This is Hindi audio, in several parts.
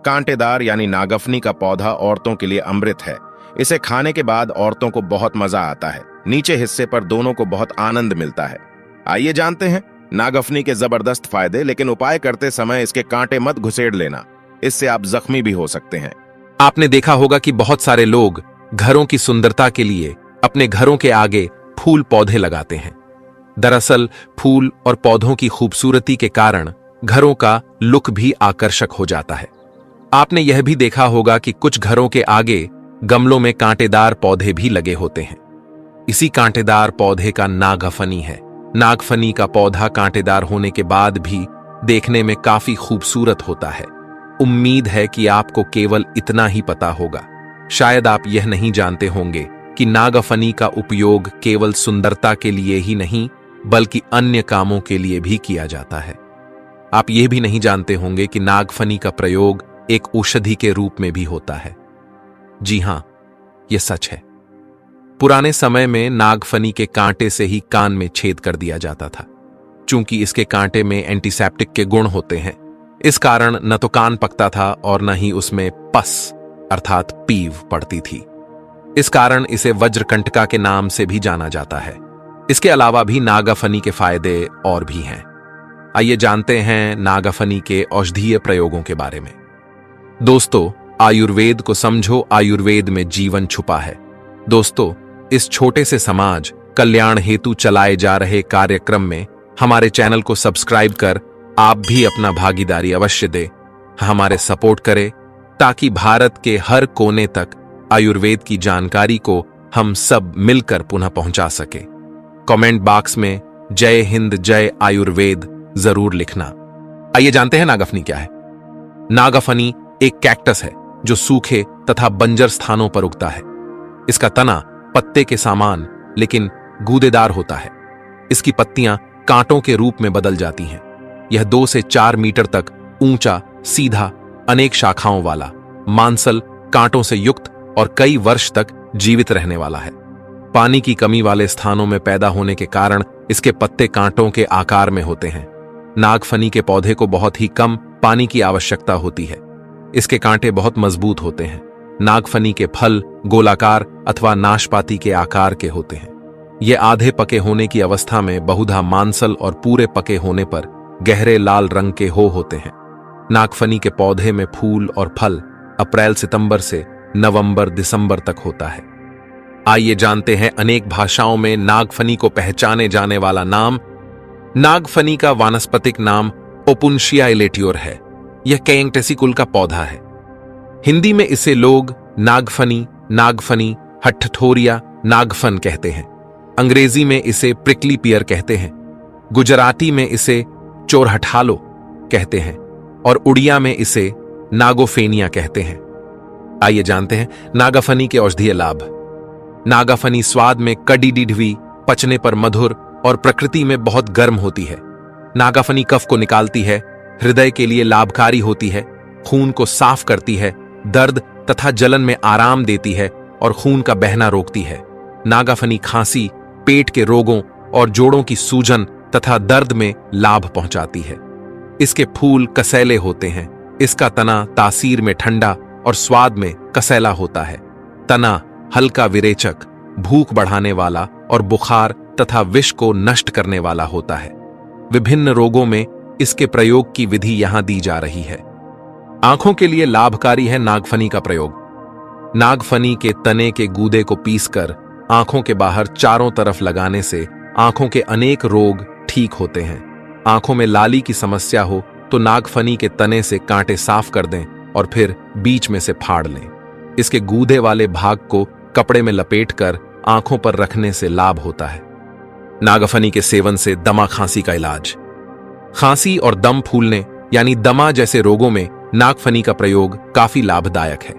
कांटेदार यानी नागफनी का पौधा औरतों के लिए अमृत है। इसे खाने के बाद औरतों को बहुत मजा आता है। नीचे हिस्से पर दोनों को बहुत आनंद मिलता है। आइए जानते हैं नागफनी के जबरदस्त फायदे, लेकिन उपाय करते समय इसके कांटे मत घुसेड़ लेना, इससे आप जख्मी भी हो सकते हैं। आपने देखा होगा कि बहुत सारे लोग घरों की सुंदरता के लिए अपने घरों के आगे फूल पौधे लगाते हैं। दरअसल फूल और पौधों की खूबसूरती के कारण घरों का लुक भी आकर्षक हो जाता है। आपने यह भी देखा होगा कि कुछ घरों के आगे गमलों में कांटेदार पौधे भी लगे होते हैं। इसी कांटेदार पौधे का नागफनी है। नागफनी का पौधा कांटेदार होने के बाद भी देखने में काफी खूबसूरत होता है। उम्मीद है कि आपको केवल इतना ही पता होगा। शायद आप यह नहीं जानते होंगे कि नागफनी का उपयोग केवल सुंदरता के लिए ही नहीं बल्कि अन्य कामों के लिए भी किया जाता है। आप यह भी नहीं जानते होंगे कि नागफनी का प्रयोग एक औषधि के रूप में भी होता है। जी हां, यह सच है। पुराने समय में नागफनी के कांटे से ही कान में छेद कर दिया जाता था। चूंकि इसके कांटे में एंटीसेप्टिक के गुण होते हैं, इस कारण न तो कान पकता था और न ही उसमें पस अर्थात पीव पड़ती थी। इस कारण इसे वज्रकंटका के नाम से भी जाना जाता है। इसके अलावा भी नागफनी के फायदे और भी हैं। आइए जानते हैं नागफनी के औषधीय प्रयोगों के बारे में। दोस्तों, आयुर्वेद को समझो, आयुर्वेद में जीवन छुपा है। दोस्तों, इस छोटे से समाज कल्याण हेतु चलाए जा रहे कार्यक्रम में हमारे चैनल को सब्सक्राइब कर आप भी अपना भागीदारी अवश्य दें, हमारे सपोर्ट करें ताकि भारत के हर कोने तक आयुर्वेद की जानकारी को हम सब मिलकर पुनः पहुंचा सके। कमेंट बॉक्स में जय हिंद जय आयुर्वेद जरूर लिखना। आइए जानते हैं नागफनी क्या है। नागफनी एक कैक्टस है जो सूखे तथा बंजर स्थानों पर उगता है। इसका तना पत्ते के समान लेकिन गूदेदार होता है। इसकी पत्तियां कांटों के रूप में बदल जाती हैं। यह 2 से 4 मीटर तक ऊंचा, सीधा, अनेक शाखाओं वाला, मांसल, कांटों से युक्त और कई वर्ष तक जीवित रहने वाला है। पानी की कमी वाले स्थानों में पैदा होने के कारण इसके पत्ते कांटों के आकार में होते हैं। नागफनी के पौधे को बहुत ही कम पानी की आवश्यकता होती है। इसके कांटे बहुत मजबूत होते हैं। नागफनी के फल गोलाकार अथवा नाशपाती के आकार के होते हैं। ये आधे पके होने की अवस्था में बहुधा मांसल और पूरे पके होने पर गहरे लाल रंग के होते हैं। नागफनी के पौधे में फूल और फल अप्रैल सितंबर से नवंबर दिसंबर तक होता है। आइए जानते हैं अनेक भाषाओं में नागफनी को पहचाने जाने वाला नाम। नागफनी का वानस्पतिक नाम ओपुन्शिया इलेटियोर है। यह कैंगटेसी कुल का पौधा है। हिंदी में इसे लोग नागफनी, नागफनी, हट्ठठोरिया, नागफन कहते हैं। अंग्रेजी में इसे प्रिकली पियर कहते हैं। गुजराती में इसे चोरहठालो कहते हैं और उड़िया में इसे नागोफेनिया कहते हैं। आइए जानते हैं नागफनी के औषधीय लाभ। नागफनी स्वाद में कड़ी-डिडवी, पचने पर मधुर और प्रकृति में बहुत गर्म होती है। नागफनी कफ को निकालती है, हृदय के लिए लाभकारी होती है, खून को साफ करती है, दर्द तथा जलन में आराम देती है और खून का बहना रोकती है। नागफनी खांसी, पेट के रोगों और जोड़ों की सूजन तथा दर्द में लाभ पहुंचाती है। इसके फूल कसैले होते हैं। इसका तना तासीर में ठंडा और स्वाद में कसैला होता है। तना हल्का विरेचक, भूख बढ़ाने वाला और बुखार तथा विष को नष्ट करने वाला होता है। विभिन्न रोगों में इसके प्रयोग की विधि यहां दी जा रही है। आंखों के लिए लाभकारी है नागफनी का प्रयोग। नागफनी के तने के गूदे को पीसकर आंखों के बाहर चारों तरफ लगाने से आंखों के अनेक रोग ठीक होते हैं। आंखों में लाली की समस्या हो तो नागफनी के तने से कांटे साफ कर दें और फिर बीच में से फाड़ लें। इसके गूदे वाले भाग को कपड़े में लपेटकर आंखों पर रखने से लाभ होता है। नागफनी के सेवन से दमा खांसी का इलाज। खांसी और दम फूलने यानी दमा जैसे रोगों में नागफनी का प्रयोग काफी लाभदायक है।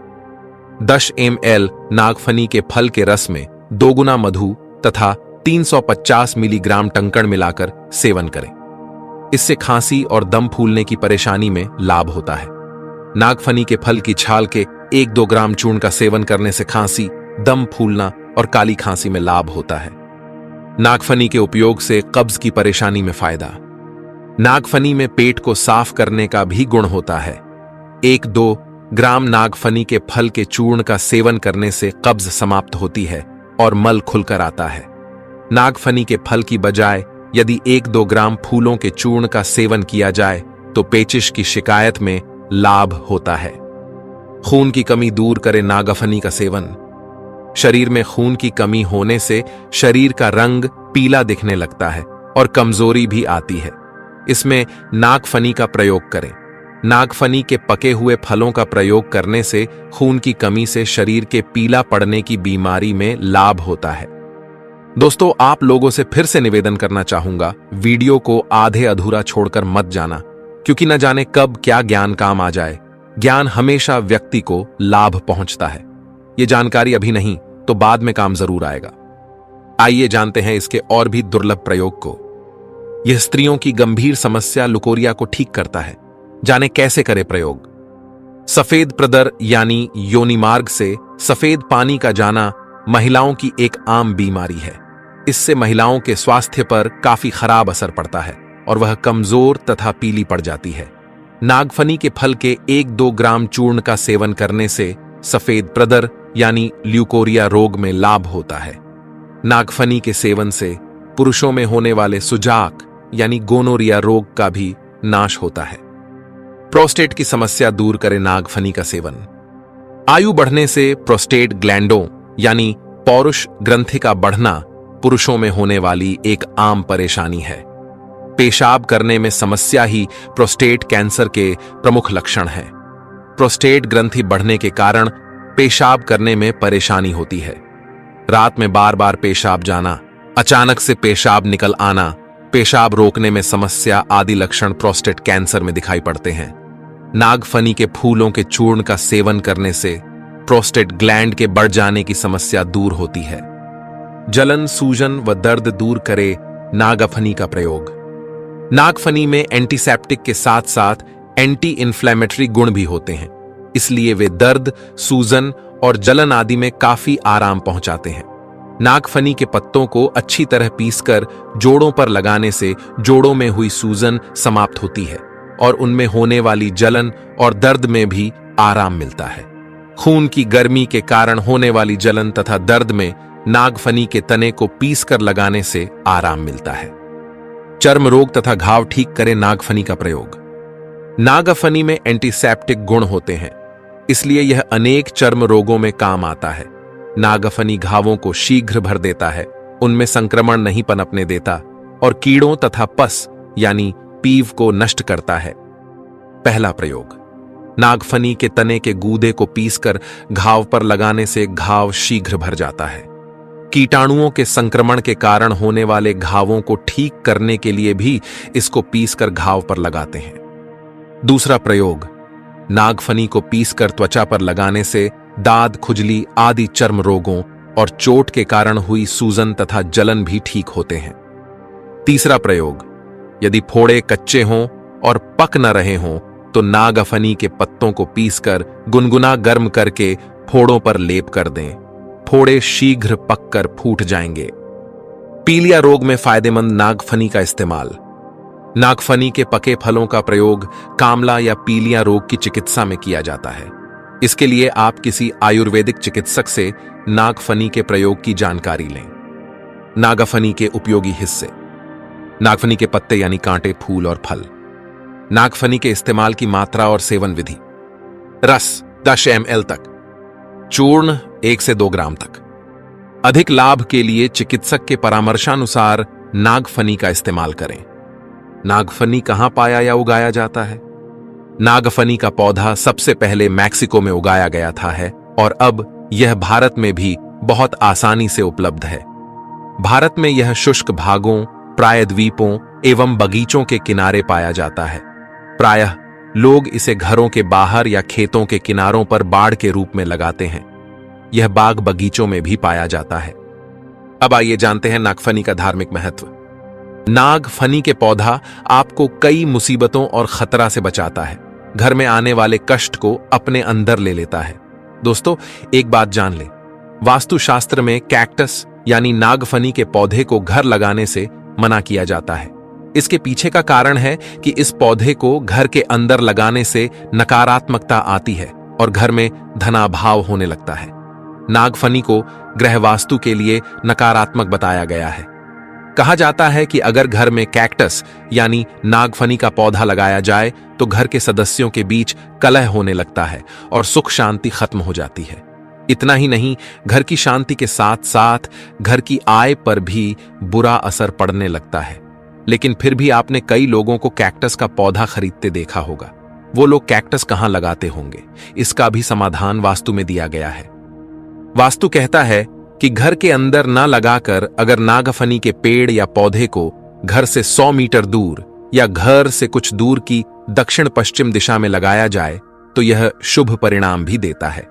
10 ml नागफनी के फल के रस में 2 गुना मधु तथा 350 मिलीग्राम टंकण मिलाकर सेवन करें। इससे खांसी और दम फूलने की परेशानी में लाभ होता है। नागफनी के फल की छाल के 1-2 ग्राम चूर्ण का सेवन करने से खांसी, दम फूलना और काली खांसी में लाभ होता है। नागफनी के उपयोग से कब्ज की परेशानी में फायदा। नागफनी में पेट को साफ करने का भी गुण होता है। 1-2 ग्राम नागफनी के फल के चूर्ण का सेवन करने से कब्ज समाप्त होती है और मल खुलकर आता है। नागफनी के फल की बजाय यदि 1-2 ग्राम फूलों के चूर्ण का सेवन किया जाए तो पेचिश की शिकायत में लाभ होता है। खून की कमी दूर करे नागफनी का सेवन। शरीर में खून की कमी होने से शरीर का रंग पीला दिखने लगता है और कमजोरी भी आती है। इसमें नागफनी का प्रयोग करें। नागफनी के पके हुए फलों का प्रयोग करने से खून की कमी से शरीर के पीला पड़ने की बीमारी में लाभ होता है। दोस्तों, आप लोगों से फिर से निवेदन करना चाहूंगा, वीडियो को आधे अधूरा छोड़कर मत जाना, क्योंकि न जाने कब क्या ज्ञान काम आ जाए। ज्ञान हमेशा व्यक्ति को लाभ पहुंचता है। ये जानकारी अभी नहीं तो बाद में काम जरूर आएगा। आइए जानते हैं इसके और भी दुर्लभ प्रयोग को। यह स्त्रियों की गंभीर समस्या लुकोरिया को ठीक करता है। जाने कैसे करे प्रयोग। सफेद प्रदर यानी योनि मार्ग से सफेद पानी का जाना महिलाओं की एक आम बीमारी है। इससे महिलाओं के स्वास्थ्य पर काफी खराब असर पड़ता है और वह कमजोर तथा पीली पड़ जाती है। नागफनी के फल के 1-2 ग्राम चूर्ण का सेवन करने से सफेद प्रदर यानी ल्यूकोरिया रोग में लाभ होता है। नागफनी के सेवन से पुरुषों में होने वाले सुजाक यानी गोनोरिया रोग का भी नाश होता है। प्रोस्टेट की समस्या दूर करे नागफनी का सेवन। आयु बढ़ने से प्रोस्टेट ग्लैंडों यानी पौरुष ग्रंथि का बढ़ना पुरुषों में होने वाली एक आम परेशानी है। पेशाब करने में समस्या ही प्रोस्टेट कैंसर के प्रमुख लक्षण है। प्रोस्टेट ग्रंथि बढ़ने के कारण पेशाब करने में परेशानी होती है। रात में बार बार पेशाब जाना, अचानक से पेशाब निकल आना, पेशाब रोकने में समस्या आदि लक्षण प्रोस्टेट कैंसर में दिखाई पड़ते हैं। नागफनी के फूलों के चूर्ण का सेवन करने से प्रोस्टेट ग्लैंड के बढ़ जाने की समस्या दूर होती है। जलन, सूजन व दर्द दूर करे नागफनी का प्रयोग। नागफनी में एंटीसेप्टिक के साथ साथ एंटी इन्फ्लेमेटरी गुण भी होते हैं, इसलिए वे दर्द, सूजन और जलन आदि में काफी आराम पहुंचाते हैं। नागफनी के पत्तों को अच्छी तरह पीसकर जोड़ों पर लगाने से जोड़ों में हुई सूजन समाप्त होती है और उनमें होने वाली जलन और दर्द में भी आराम मिलता है। खून की गर्मी के कारण होने वाली जलन तथा दर्द में नागफनी के तने को पीसकर लगाने से आराम मिलता है। चर्म रोग तथा घाव ठीक करे नागफनी का प्रयोग। नागफनी में एंटीसेप्टिक गुण होते हैं, इसलिए यह अनेक चर्म रोगों में काम आता है। नागफनी घावों को शीघ्र भर देता है, उनमें संक्रमण नहीं पनपने देता और कीड़ों तथा पस यानी पीव को नष्ट करता है। पहला प्रयोग। नागफनी के तने के गूदे को पीसकर घाव पर लगाने से घाव शीघ्र भर जाता है। कीटाणुओं के संक्रमण के कारण होने वाले घावों को ठीक करने के लिए भी इसको पीसकर घाव पर लगाते हैं। दूसरा प्रयोग। नागफनी को पीसकर त्वचा पर लगाने से दाद, खुजली आदि चर्म रोगों और चोट के कारण हुई सूजन तथा जलन भी ठीक होते हैं। तीसरा प्रयोग। यदि फोड़े कच्चे हों और पक न रहे हों तो नागफनी के पत्तों को पीसकर गुनगुना गर्म करके फोड़ों पर लेप कर दें। फोड़े शीघ्र पककर फूट जाएंगे। पीलिया रोग में फायदेमंद नागफनी का इस्तेमाल। नागफनी के पके फलों का प्रयोग कामला या पीलिया रोग की चिकित्सा में किया जाता है। इसके लिए आप किसी आयुर्वेदिक चिकित्सक से नागफनी के प्रयोग की जानकारी लें। नागफनी के उपयोगी हिस्से। नागफनी के पत्ते यानी कांटे, फूल और फल। नागफनी के इस्तेमाल की मात्रा और सेवन विधि। रस 10 ml तक, चूर्ण 1 से 2 ग्राम तक। अधिक लाभ के लिए चिकित्सक के परामर्शानुसार नागफनी का इस्तेमाल करें। नागफनी कहां पाया या उगाया जाता है? नागफनी का पौधा सबसे पहले मैक्सिको में उगाया गया था और अब यह भारत में भी बहुत आसानी से उपलब्ध है। भारत में यह शुष्क भागों, प्रायद्वीपों एवं बगीचों के किनारे पाया जाता है। प्रायः लोग इसे घरों के बाहर या खेतों के किनारों पर बाड़ के रूप में लगाते हैं। यह बाग बगीचों में भी पाया जाता है। अब आइए जानते हैं नागफनी का धार्मिक महत्व। नागफनी के पौधा आपको कई मुसीबतों और खतरा से बचाता है। घर में आने वाले कष्ट को अपने अंदर ले लेता है। दोस्तों, एक बात जान लें, वास्तुशास्त्र में कैक्टस यानी नागफनी के पौधे को घर लगाने से मना किया जाता है। इसके पीछे का कारण है कि इस पौधे को घर के अंदर लगाने से नकारात्मकता आती है और घर में धनाभाव होने लगता है। नागफनी को गृह वास्तु के लिए नकारात्मक बताया गया है। कहा जाता है कि अगर घर में कैक्टस यानी नागफनी का पौधा लगाया जाए तो घर के सदस्यों के बीच कलह होने लगता है और सुख शांति खत्म हो जाती है। इतना ही नहीं, घर की शांति के साथ साथ घर की आय पर भी बुरा असर पड़ने लगता है। लेकिन फिर भी आपने कई लोगों को कैक्टस का पौधा खरीदते देखा होगा। वो लोग कैक्टस कहां लगाते होंगे? इसका भी समाधान वास्तु में दिया गया है। वास्तु कहता है कि घर के अंदर न लगाकर अगर नागफनी के पेड़ या पौधे को घर से 100 मीटर दूर या घर से कुछ दूर की दक्षिण पश्चिम दिशा में लगाया जाए तो यह शुभ परिणाम भी देता है।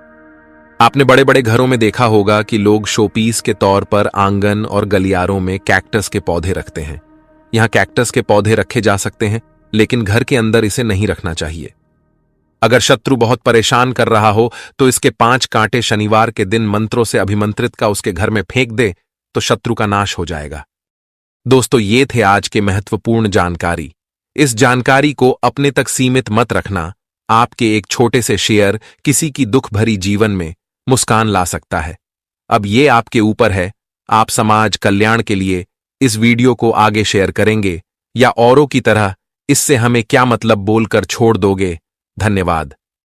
आपने बड़े बड़े घरों में देखा होगा कि लोग शोपीस के तौर पर आंगन और गलियारों में कैक्टस के पौधे रखते हैं। यहां कैक्टस के पौधे रखे जा सकते हैं, लेकिन घर के अंदर इसे नहीं रखना चाहिए। अगर शत्रु बहुत परेशान कर रहा हो तो इसके 5 कांटे शनिवार के दिन मंत्रों से अभिमंत्रित का उसके घर में फेंक दे तो शत्रु का नाश हो जाएगा। दोस्तों, ये थे आज के महत्वपूर्ण जानकारी। इस जानकारी को अपने तक सीमित मत रखना। आपके एक छोटे से शेयर किसी की दुख भरी जीवन में मुस्कान ला सकता है। अब ये आपके ऊपर है, आप समाज कल्याण के लिए इस वीडियो को आगे शेयर करेंगे या औरों की तरह इससे हमें क्या मतलब बोलकर छोड़ दोगे। धन्यवाद।